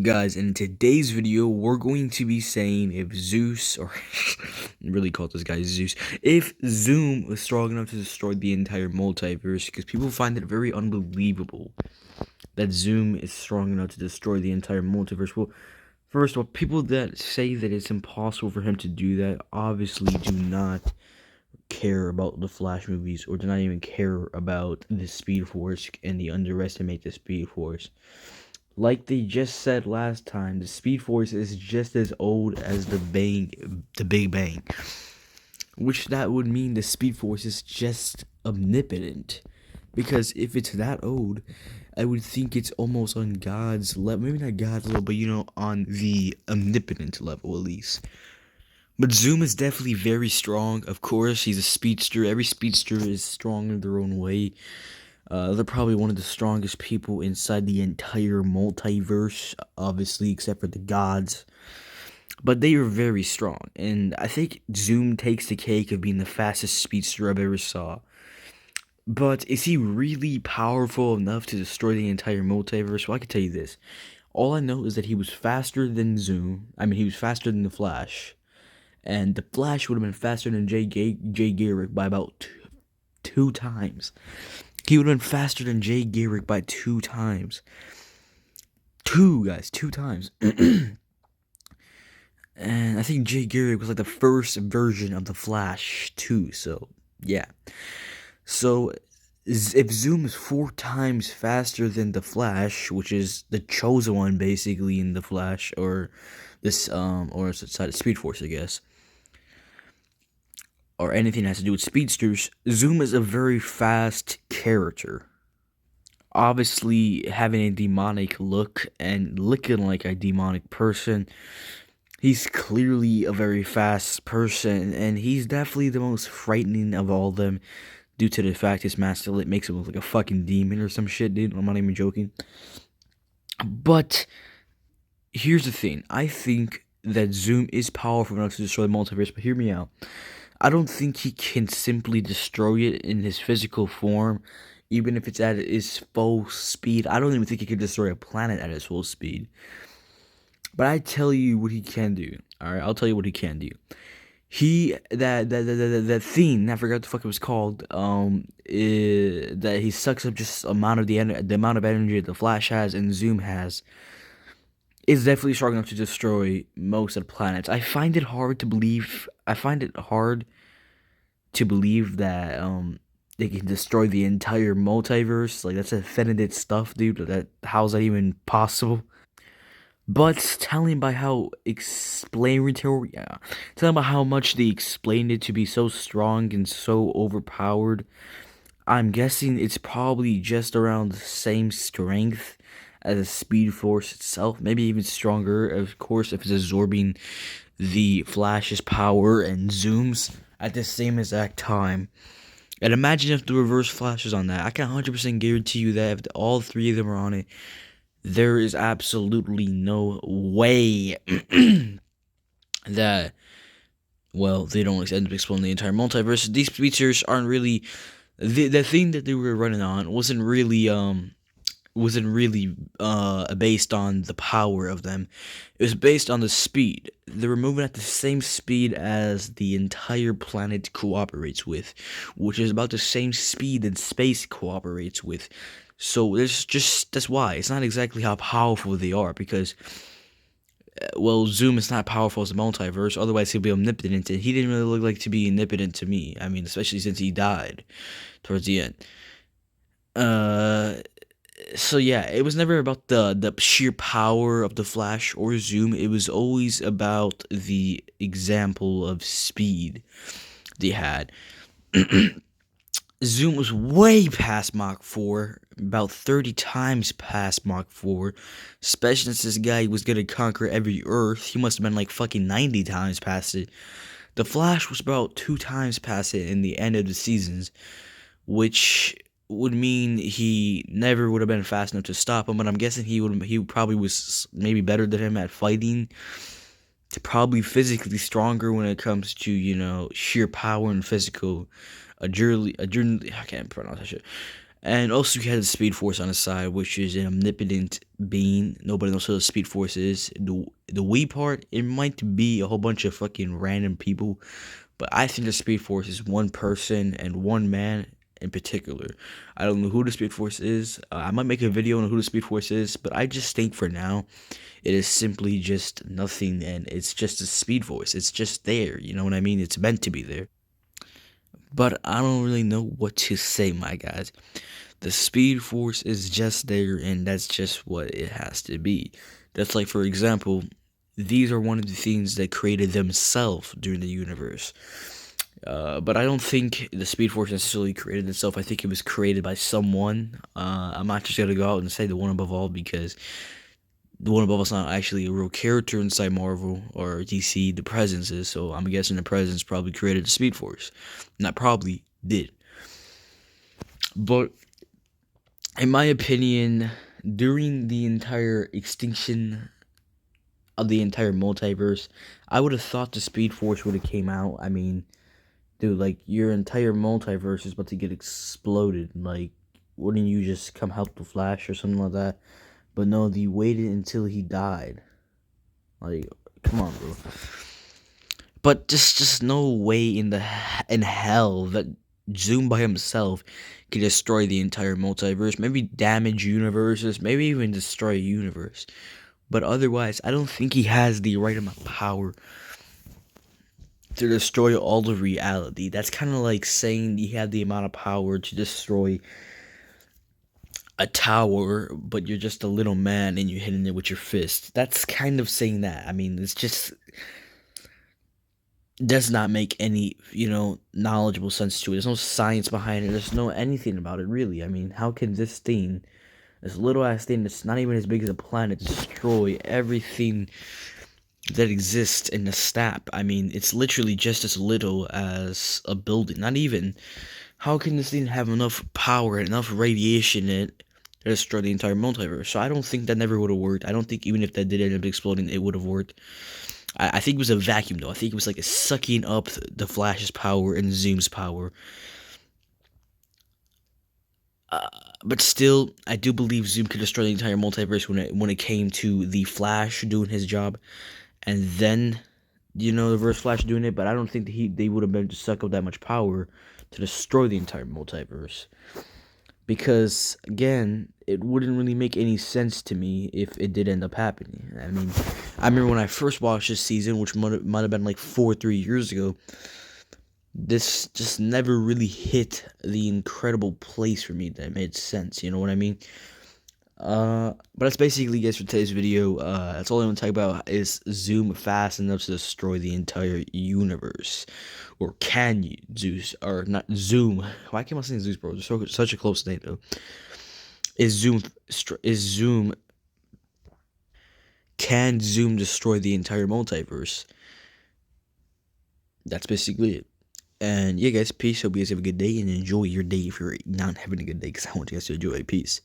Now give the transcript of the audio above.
Guys, in today's video, we're going to be saying if Zeus, or really call this guy Zeus, if Zoom was strong enough to destroy the entire multiverse, because people find it very unbelievable that Zoom is strong enough to destroy the entire multiverse. Well, first of all, people that say that it's impossible for him to do that obviously do not care about the Flash movies, or do not even care about the Speed Force, and they underestimate the Speed Force. Like they just said last time, the Speed Force is just as old as the Big Bang, which that would mean the Speed Force is just omnipotent. Because if it's that old, I would think it's almost on God's level, maybe not God's level, but on the omnipotent level at least. But Zoom is definitely very strong. Of course, he's a speedster. Every speedster is strong in their own way. They're probably one of the strongest people inside the entire multiverse, obviously, except for the gods. But they are very strong, and I think Zoom takes the cake of being the fastest speedster I've ever saw. But is he really powerful enough to destroy the entire multiverse? Well, I can tell you this. All I know is that he was faster than Zoom. I mean, he was faster than the Flash. And the Flash would have been faster than Jay Garrick by about two times. He would have been faster than Jay Garrick by two times. Two times. And I think Jay Garrick was like the first version of the Flash too, so yeah. So if Zoom is 4 times faster than the Flash, which is the chosen one basically in the Flash, or this or it's Speed Force, I guess, or anything that has to do with speedsters, Zoom is a very fast character. Obviously, having a demonic look and looking like a demonic person, he's clearly a very fast person, and he's definitely the most frightening of all of them due to the fact his master lit makes him look like a fucking demon or some shit, dude. I'm not even joking. But here's the thing. I think that Zoom is powerful enough to destroy the multiverse, but hear me out. I don't think he can simply destroy it in his physical form, even if it's at his full speed. I don't even think he can destroy a planet at his full speed. But I tell you what he can do. Alright, I'll tell you what he can do. That thing, I forgot what the fuck it was called, that he sucks up just the amount of energy that the Flash has and Zoom has, is definitely strong enough to destroy most of the planets. I find it hard to believe that they can destroy the entire multiverse. Like, that's offended stuff, dude. How's that even possible? But telling by how telling about how much they explained it to be so strong and so overpowered, I'm guessing it's probably just around the same strength as the Speed Force itself, maybe even stronger, of course, if it's absorbing the Flash's power and Zoom's at the same exact time. And imagine if the Reverse Flash is on that. I can 100% guarantee you that if all three of them are on it, there is absolutely no way that, well, they don't end up exploring the entire multiverse. These features aren't really the thing that they were running on wasn't really based on the power of them. It was based on the speed. They were moving at the same speed as the entire planet cooperates with, which is about the same speed that space cooperates with. So that's why it's not exactly how powerful they are, because well, Zoom is not powerful as a multiverse, otherwise he'll be omnipotent, and he didn't really look like to be omnipotent to me. I mean, especially since he died towards the end. So yeah, it was never about the sheer power of the Flash or Zoom. It was always about the example of speed they had. Zoom was way past Mach 4, about 30 times past Mach 4, especially since this guy was gonna conquer every Earth. He must have been like fucking 90 times past it. The Flash was about 2 times past it in the end of the seasons, which would mean he never would have been fast enough to stop him, but I'm guessing he probably was maybe better than him at fighting. Probably physically stronger when it comes to, sheer power and physical agility. I can't pronounce that shit. And also he had the Speed Force on his side, which is an omnipotent being. Nobody knows what the Speed Force is. The we part, it might be a whole bunch of fucking random people, but I think the Speed Force is one person and one man in particular. I don't know who the Speed Force is. I might make a video on who the Speed Force is, but I just think for now, it is simply just nothing, and it's just a Speed Force. It's just there. You know what I mean? It's meant to be there. But I don't really know what to say, my guys. The Speed Force is just there, and that's just what it has to be. That's like, for example, these are one of the things that created themselves during the universe. But I don't think the Speed Force necessarily created itself. I think it was created by someone. I'm not just gonna go out and say the one above all, because the one above all is not actually a real character inside Marvel or DC. The Presence is, so I'm guessing the Presence probably created the Speed Force. Not probably did, but in my opinion, during the entire extinction of the entire multiverse, I would have thought the Speed Force would have came out. I mean, dude, like, your entire multiverse is about to get exploded. Like, wouldn't you just come help the Flash or something like that? But no, they waited until he died. Like, come on, bro. But just no way in hell that Zoom by himself can destroy the entire multiverse. Maybe damage universes, maybe even destroy a universe. But otherwise, I don't think he has the right amount of power to destroy all of reality. That's kind of like saying he had the amount of power to destroy a tower, but you're just a little man and you're hitting it with your fist. That's kind of saying that. I mean, it's just does not make any, knowledgeable sense to it. There's no science behind it. There's no anything about it, really. I mean, how can this thing, this little ass thing that's not even as big as a planet, destroy everything that exists in the snap? I mean, it's literally just as little as a building. Not even. How can this thing have enough power, enough radiation in it to destroy the entire multiverse? So I don't think that never would have worked. I don't think even if that did end up exploding, it would have worked. I think it was a vacuum, though. I think it was like a sucking up the Flash's power and Zoom's power. But still, I do believe Zoom could destroy the entire multiverse when it came to the Flash doing his job, and then the Reverse Flash doing it. But I don't think that they would have been able to suck up that much power to destroy the entire multiverse. Because, again, it wouldn't really make any sense to me if it did end up happening. I mean, I remember when I first watched this season, which might have been like 3 years ago, this just never really hit the incredible place for me that made sense, you know what I mean? But that's basically guys for today's video. That's all I want to talk about. Is Zoom fast enough to destroy the entire universe? Or can you, Zeus, or not Zoom? Why can't I say Zeus, bro? They're such a close name, though. Is Zoom, can Zoom destroy the entire multiverse? That's basically it. And yeah, guys, peace. Hope you guys have a good day and enjoy your day if you're not having a good day, because I want you guys to enjoy it. Peace.